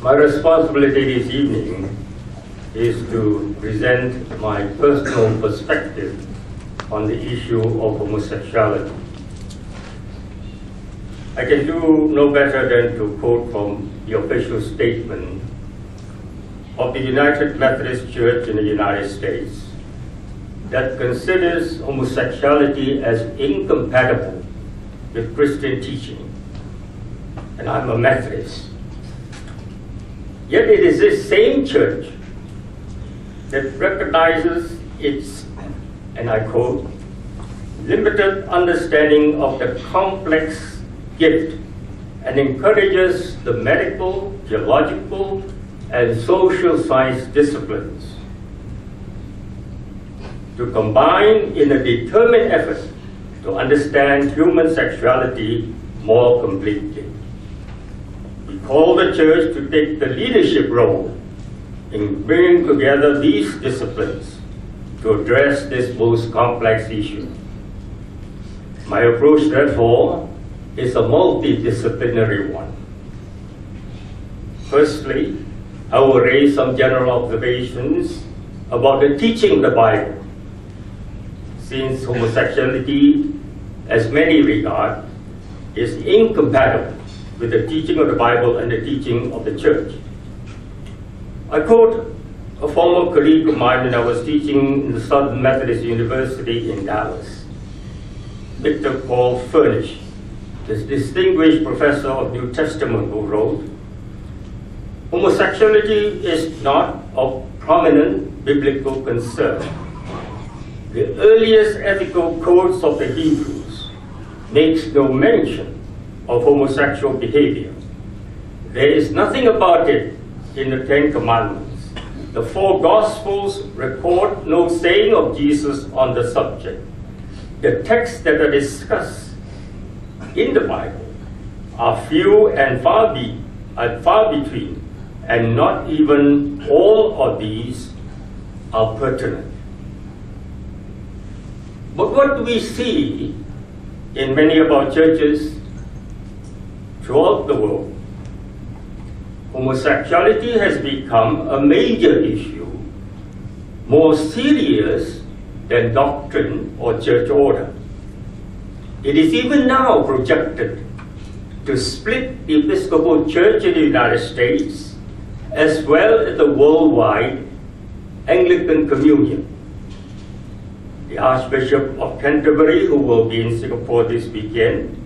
My responsibility this evening is to present my personal perspective on the issue of homosexuality. I can do no better than to quote from the official statement of the United Methodist Church in the United States that considers homosexuality as incompatible with Christian teaching. And I'm a Methodist. Yet it is this same church that recognizes its, and I quote, limited understanding of the complex gift and encourages the medical, theological, and social science disciplines to combine in a determined effort to understand human sexuality more completely. We call the church to take the leadership role in bringing together these disciplines to address this most complex issue. My approach, therefore, is a multidisciplinary one. Firstly, I will raise some general observations about the teaching of the Bible, since homosexuality, as many regard, is incompatible with the teaching of the Bible and the teaching of the church. I quote a former colleague of mine when I was teaching in the Southern Methodist University in Dallas, Victor Paul Furnish, this distinguished professor of New Testament, who wrote, "Homosexuality is not of prominent biblical concern. The earliest ethical codes of the Hebrews makes no mention of homosexual behavior. There is nothing about it in the Ten Commandments. The four Gospels record no saying of Jesus on the subject. The texts that are discussed in the Bible are few and far between, and not even all of these are pertinent." But what do we see in many of our churches throughout the world? Homosexuality has become a major issue, more serious than doctrine or church order. It is even now projected to split the Episcopal Church in the United States as well as the worldwide Anglican Communion. The Archbishop of Canterbury, who will be in Singapore this weekend,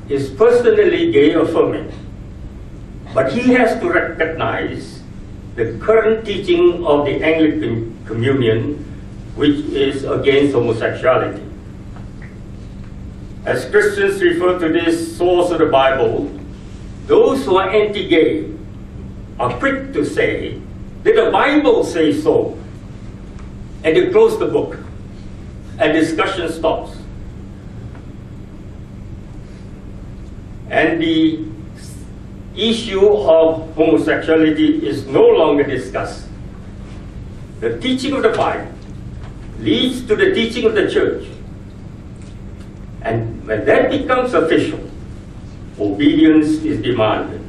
is personally gay affirming, but he has to recognize the current teaching of the Anglican Communion, which is against homosexuality. As Christians refer to this source of the Bible, those who are anti-gay are quick to say, "Did the Bible say so?" And they close the book, and discussion stops. And the issue of homosexuality is no longer discussed. The teaching of the Bible leads to the teaching of the church. And when that becomes official, obedience is demanded.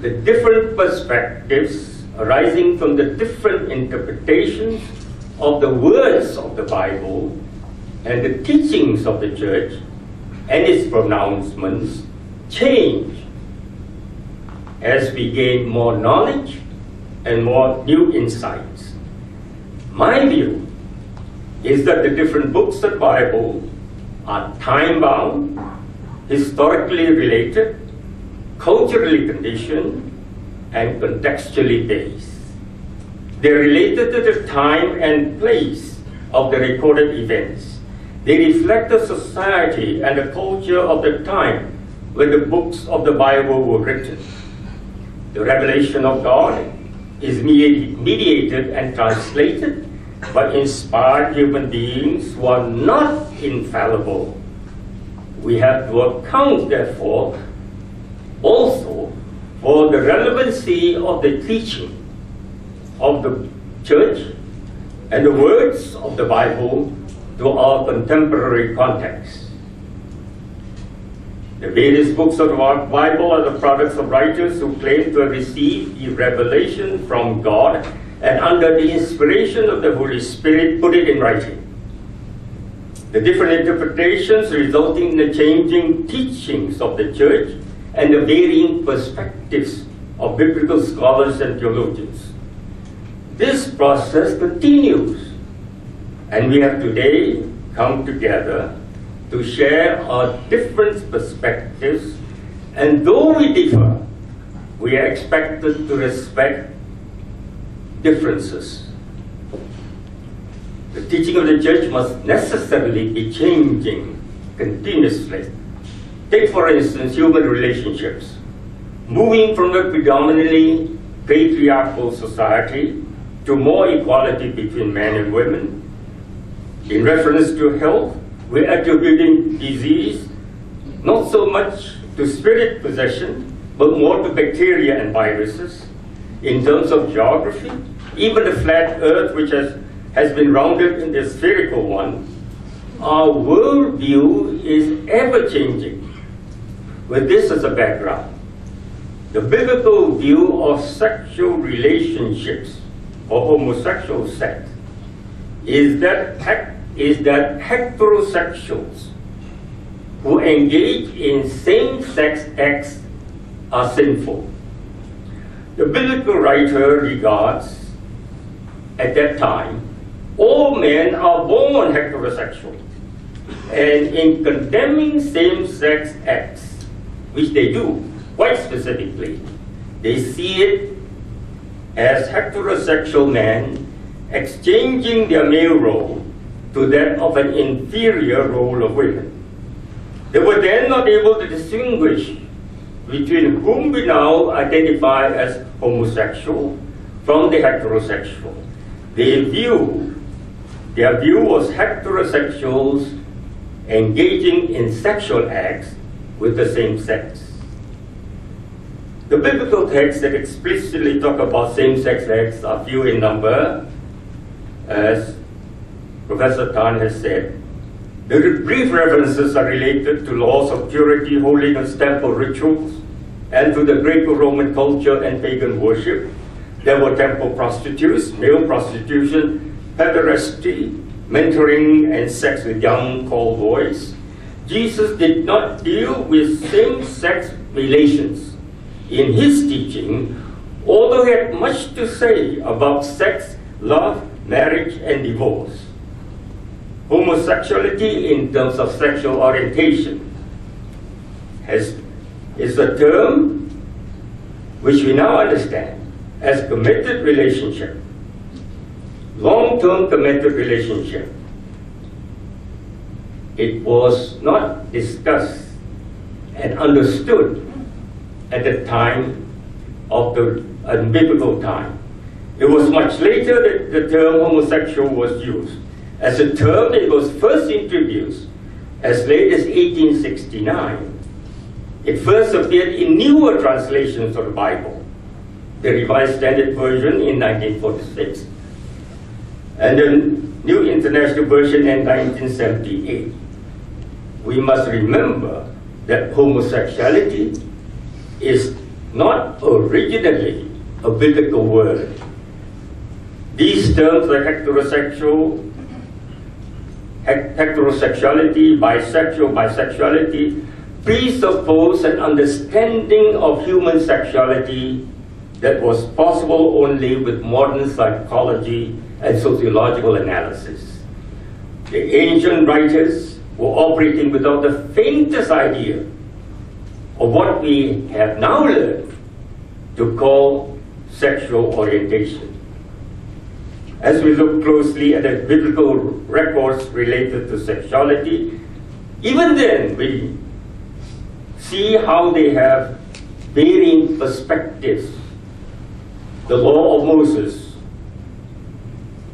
The different perspectives arising from the different interpretations of the words of the Bible and the teachings of the church and its pronouncements change as we gain more knowledge and more new insights. My view is that the different books of the Bible are time-bound, historically related, culturally conditioned, and contextually based. They're related to the time and place of the recorded events. They reflect the society and the culture of the time when the books of the Bible were written. The revelation of God is mediated and translated by inspired human beings who are not infallible. We have to account, therefore, also for the relevancy of the teaching of the church and the words of the Bible to our contemporary context. The various books of the Bible are the products of writers who claim to have received the revelation from God and under the inspiration of the Holy Spirit put it in writing. The different interpretations resulting in the changing teachings of the church and the varying perspectives of biblical scholars and theologians. This process continues, and we have today come together to share our different perspectives, and though we differ, we are expected to respect differences. The teaching of the church must necessarily be changing continuously. Take, for instance, human relationships. Moving from a predominantly patriarchal society to more equality between men and women. In reference to health, we're attributing disease not so much to spirit possession, but more to bacteria and viruses. In terms of geography, even the flat earth, which has been rounded in the spherical one, our worldview is ever-changing. With this as a background, the biblical view of sexual relationships or homosexual sex is that heterosexuals who engage in same-sex acts are sinful. The biblical writer regards, at that time, all men are born heterosexual, and in condemning same-sex acts, which they do, quite specifically, they see it as heterosexual men exchanging their male role to that of an inferior role of women. They were then not able to distinguish between whom we now identify as homosexual from the heterosexual. Their view was heterosexuals engaging in sexual acts with the same sex. The biblical texts that explicitly talk about same-sex acts are few in number, as Professor Tan has said. The brief references are related to laws of purity, holiness, temple rituals, and to the Greco-Roman culture and pagan worship. There were temple prostitutes, male prostitution, pederasty, mentoring, and sex with young call boys. Jesus did not deal with same-sex relations in his teaching, although he had much to say about sex, love, marriage, and divorce. Homosexuality in terms of sexual orientation is a term which we now understand as committed relationship, long-term committed relationship. It was not discussed and understood at the time of the biblical time. It was much later that the term homosexual was used. As a term, it was first introduced as late as 1869. It first appeared in newer translations of the Bible, the Revised Standard Version in 1946, and the New International Version in 1978. We must remember that homosexuality is not originally a biblical word. These terms like heterosexuality, bisexuality, presuppose an understanding of human sexuality that was possible only with modern psychology and sociological analysis. The ancient writers were operating without the faintest idea of what we have now learned to call sexual orientation. As we look closely at the biblical records related to sexuality, even then we see how they have varying perspectives. The law of Moses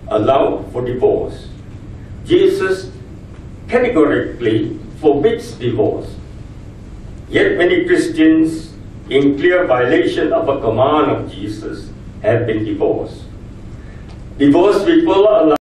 allowed for divorce. Jesus categorically forbids divorce. Yet many Christians, in clear violation of a command of Jesus, have been divorced. Divorced people are allowed